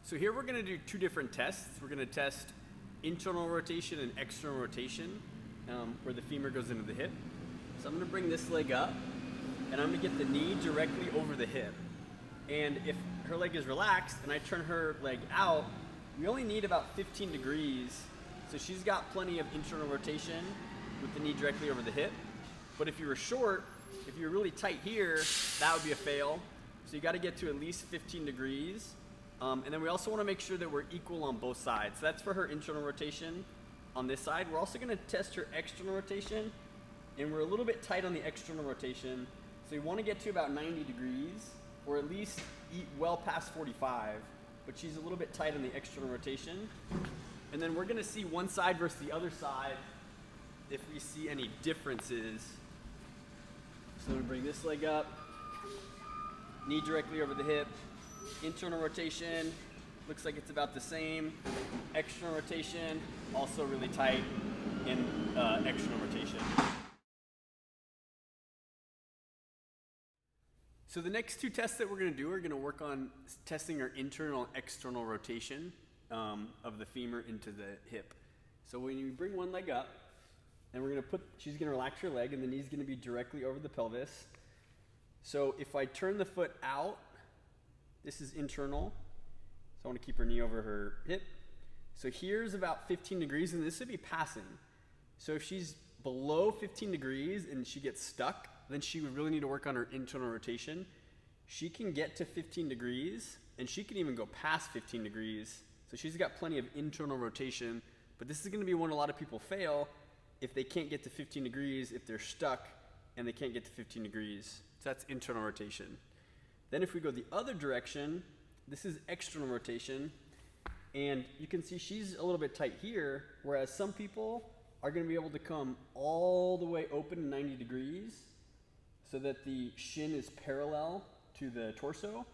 So here we're going to do two different tests. We're going to test internal rotation and external rotation, where the femur goes into the hip. So I'm going to bring this leg up, and I'm going to get the knee directly over the hip. And if her leg is relaxed and I turn her leg out, we only need about 15 degrees. So she's got plenty of internal rotation with the knee directly over the hip. But if you were short, if you're really tight here, that would be a fail. So you got to get to at least 15 degrees. And then we also want to make sure that we're equal on both sides. So that's for her internal rotation on this side. We're also going to test her external rotation, and we're a little bit tight on the external rotation. So you want to get to about 90 degrees, or at least eat well past 45, but she's a little bit tight on the external rotation. And then we're going to see one side versus the other side if we see any differences. So I'm going to bring this leg up, knee directly over the hip. Internal rotation, looks like it's about the same. External rotation, also really tight in external rotation. So the next two tests that we're going to do are going to work on testing our internal and external rotation of the femur into the hip. So when you bring one leg up, and she's going to relax her leg, and the knee's going to be directly over the pelvis. So if I turn the foot out, this is internal, so I want to keep her knee over her hip. So here's about 15 degrees, and this would be passing. So if she's below 15 degrees and she gets stuck, then she would really need to work on her internal rotation. She can get to 15 degrees, and she can even go past 15 degrees. So she's got plenty of internal rotation, but this is going to be when a lot of people fail if they can't get to 15 degrees, if they're stuck and they can't get to 15 degrees. So that's internal rotation. Then if we go the other direction, this is external rotation, and you can see she's a little bit tight here, whereas some people are going to be able to come all the way open to 90 degrees so that the shin is parallel to the torso.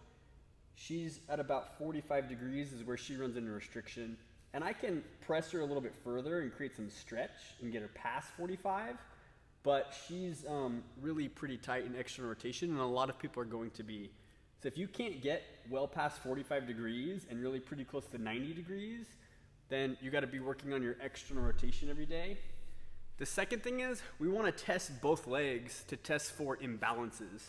She's at about 45 degrees is where she runs into restriction, and I can press her a little bit further and create some stretch and get her past 45. But she's really pretty tight in external rotation, and a lot of people are going to be. So if you can't get well past 45 degrees and really pretty close to 90 degrees, then you got to be working on your external rotation every day. The second thing is we want to test both legs to test for imbalances.